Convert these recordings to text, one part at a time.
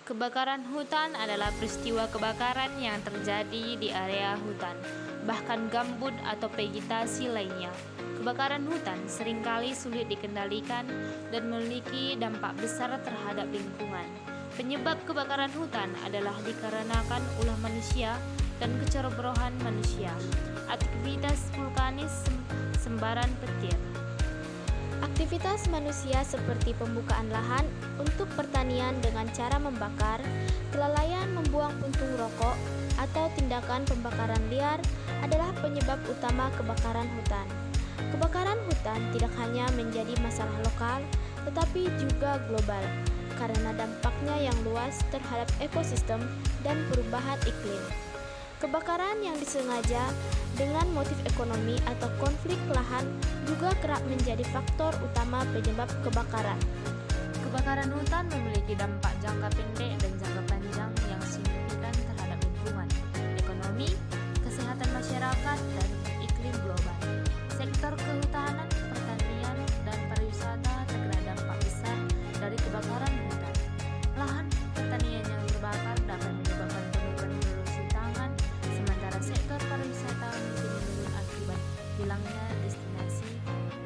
Kebakaran hutan adalah peristiwa kebakaran yang terjadi di area hutan, bahkan gambut atau vegetasi lainnya. Kebakaran hutan seringkali sulit dikendalikan dan memiliki dampak besar terhadap lingkungan. Penyebab kebakaran hutan adalah dikarenakan ulah manusia dan kecerobohan manusia, aktivitas vulkanis, sembaran petir. Aktivitas manusia seperti pembukaan lahan untuk pertanian dengan cara membakar, kelalaian membuang puntung rokok, atau tindakan pembakaran liar adalah penyebab utama kebakaran hutan. Kebakaran hutan tidak hanya menjadi masalah lokal, tetapi juga global, karena dampaknya yang luas terhadap ekosistem dan perubahan iklim. Kebakaran yang disengaja dengan motif ekonomi atau konflik lahan juga kerap menjadi faktor utama penyebab kebakaran. Kebakaran hutan memiliki dampak jangka pendek dan jangka panjang yang signifikan terhadap lingkungan, ekonomi, kesehatan masyarakat, dan iklim global. Sektor kehutanan, pertanian, dan pariwisata terkena dampak besar dari kebakaran hutan. Lahan pertanian yang terbakar dapat menyebabkan penurunan produksi pangan, sementara sektor pariwisata mungkin menurun akibat hilangnya destinasi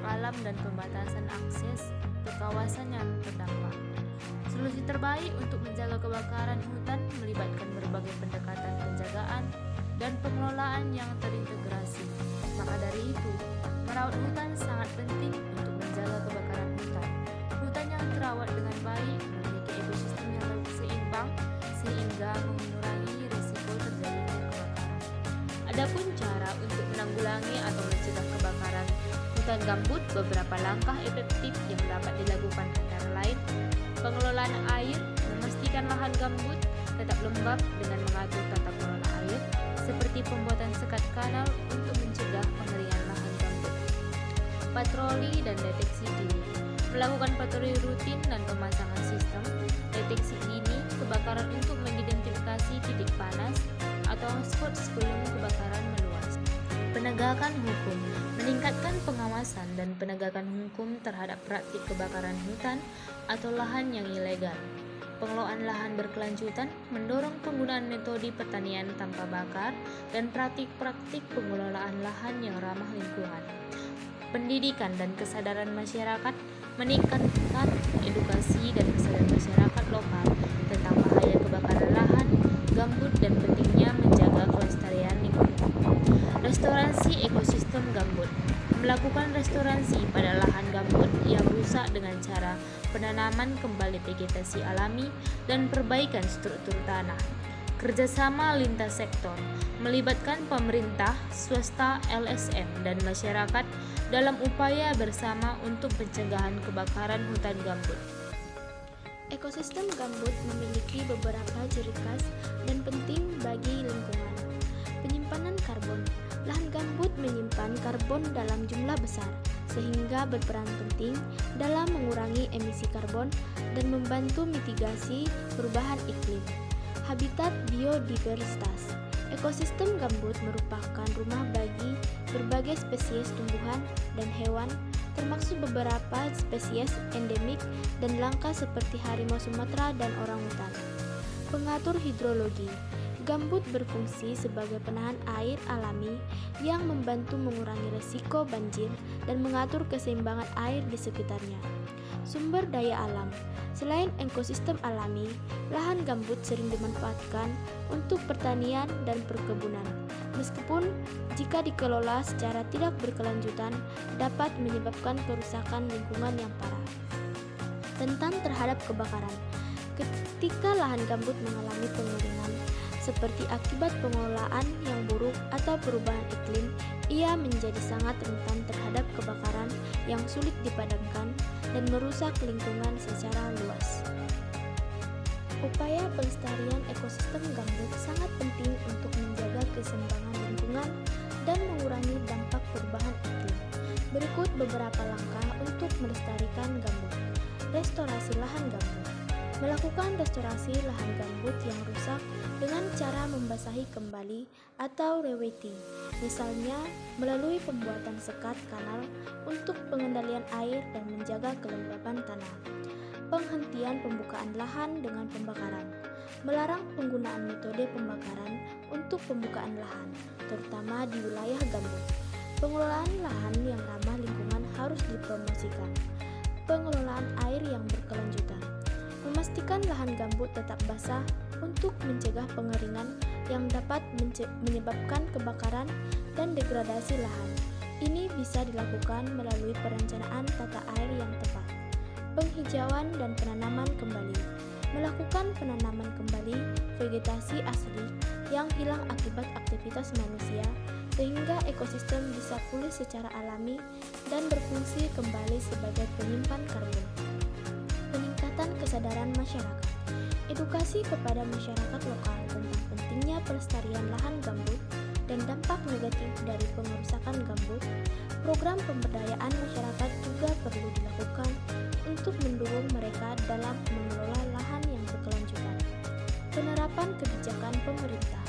alam dan pembatasan akses ke kawasan yang terdampak. Solusi terbaik untuk menjaga kebakaran hutan melibatkan berbagai pendekatan penjagaan dan pengelolaan yang terintegrasi. Maka dari itu, merawat hutan sangat penting untuk menjaga kebakaran hutan. Hutan yang terawat dengan baik memiliki ekosistem yang seimbang sehingga mengurangi risiko terjadinya kebakaran. Adapun cara untuk menanggulangi atau mencegah kebakaran hutan gambut, beberapa langkah efektif yang dapat dilakukan antara lain: pengelolaan air, memastikan lahan gambut tetap lembab dengan mengatur tata kelola air, seperti pembuatan sekat kanal untuk mencegah pengeringan lahan gambut. Patroli dan deteksi dini, melakukan patroli rutin dan pemasangan sistem deteksi dini kebakaran untuk mengidentifikasi titik panas atau hotspot sebelum kebakaran meluas. Penegakan hukum, meningkatkan pengawasan dan penegakan hukum terhadap praktik kebakaran hutan atau lahan yang ilegal. Pengelolaan lahan berkelanjutan, mendorong penggunaan metode pertanian tanpa bakar dan praktik-praktik pengelolaan lahan yang ramah lingkungan. Pendidikan dan kesadaran masyarakat, meningkatkan edukasi dan kesadaran masyarakat lokal tentang bahaya kebakaran lahan gambut dan pentingnya menjaga kelestarian lingkungan. Restorasi ekosistem gambut, melakukan restorasi pada lahan gambut yang rusak dengan cara penanaman kembali vegetasi alami dan perbaikan struktur tanah. Kerjasama lintas sektor, melibatkan pemerintah, swasta, LSM, dan masyarakat dalam upaya bersama untuk pencegahan kebakaran hutan gambut. Ekosistem gambut memiliki beberapa ciri khas dan penting bagi lingkungan. Penyimpanan karbon. Lahan gambut menyimpan karbon dalam jumlah besar, sehingga berperan penting dalam mengurangi emisi karbon dan membantu mitigasi perubahan iklim. Habitat biodiversitas. Ekosistem gambut merupakan rumah bagi berbagai spesies tumbuhan dan hewan, termasuk beberapa spesies endemik dan langka seperti harimau Sumatera dan orangutan. Pengatur hidrologi. Gambut berfungsi sebagai penahan air alami yang membantu mengurangi risiko banjir dan mengatur keseimbangan air di sekitarnya. Sumber daya alam. Selain ekosistem alami, lahan gambut sering dimanfaatkan untuk pertanian dan perkebunan. Meskipun jika dikelola secara tidak berkelanjutan dapat menyebabkan kerusakan lingkungan yang parah. Rentan terhadap kebakaran. Ketika lahan gambut mengalami pengeringan seperti akibat pengelolaan yang buruk atau perubahan iklim, ia menjadi sangat rentan terhadap kebakaran yang sulit dipadamkan dan merusak lingkungan secara luas. Upaya pelestarian ekosistem gambut sangat penting untuk menjaga keseimbangan lingkungan dan mengurangi dampak perubahan iklim. Berikut beberapa langkah untuk melestarikan gambut. Restorasi lahan gambut. Melakukan restorasi lahan gambut yang rusak dengan cara membasahi kembali atau rewetting, misalnya melalui pembuatan sekat kanal untuk pengendalian air dan menjaga kelembaban tanah. Penghentian pembukaan lahan dengan pembakaran. Melarang penggunaan metode pembakaran untuk pembukaan lahan, terutama di wilayah gambut. Pengelolaan lahan yang ramah lingkungan harus dipromosikan. Pengelolaan air yang berkelanjutan. Memastikan lahan gambut tetap basah untuk mencegah pengeringan yang dapat menyebabkan kebakaran dan degradasi lahan. Ini bisa dilakukan melalui perencanaan tata air yang tepat. Penghijauan dan penanaman kembali. Melakukan penanaman kembali vegetasi asli yang hilang akibat aktivitas manusia sehingga ekosistem bisa pulih secara alami dan berfungsi kembali sebagai penyimpan karbon. Peningkatan kesadaran masyarakat. Edukasi kepada masyarakat lokal tentang pentingnya pelestarian lahan gambut dan dampak negatif dari pengerusakan gambut. Program pemberdayaan masyarakat juga perlu dilakukan untuk mendukung mereka dalam mengelola lahan yang berkelanjutan. Penerapan kebijakan pemerintah.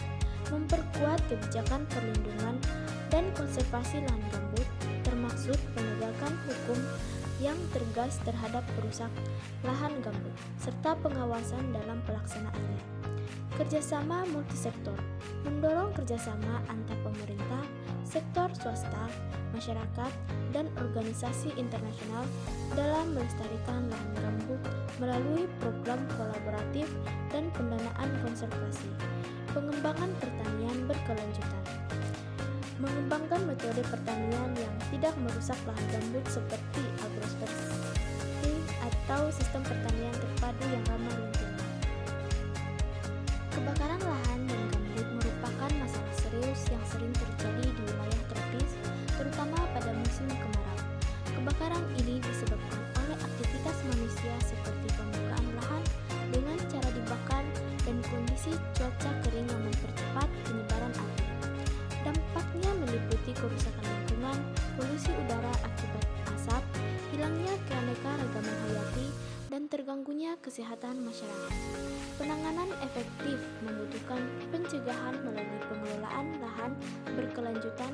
Memperkuat kebijakan perlindungan dan konservasi lahan gambut, termasuk penegakan hukum yang tegas terhadap perusak lahan gambut, serta pengawasan dalam pelaksanaannya. Kerjasama multisektor. Mendorong kerjasama antar pemerintah, sektor swasta, masyarakat, dan organisasi internasional dalam melestarikan lahan gambut melalui program kolaboratif dan pendanaan konservasi. Pengembangan pertanian berkelanjutan. Mengembangkan metode pertanian yang tidak merusak lahan gambut seperti agroforestry atau sistem pertanian terpadu yang ramah lingkungan. Kebakaran lahan dan gambut merupakan masalah serius yang sering terjadi di wilayah tropis, terutama pada musim kemarau. Kebakaran ini disebabkan oleh aktivitas manusia seperti pembukaan lahan dengan cara dibakar dan kondisi cuaca kering yang mempercepat penyebaran api. Dampaknya meliputi kerusakan lingkungan, polusi udara akibat asap, hilangnya keanekaragaman hayati, dan terganggunya kesehatan masyarakat. Penanganan efektif membutuhkan pencegahan melalui pengelolaan lahan berkelanjutan,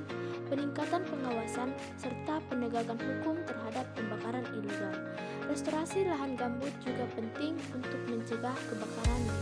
peningkatan pengawasan, serta penegakan hukum terhadap pembakaran ilegal. Restorasi lahan gambut juga penting untuk mencegah kebakaran di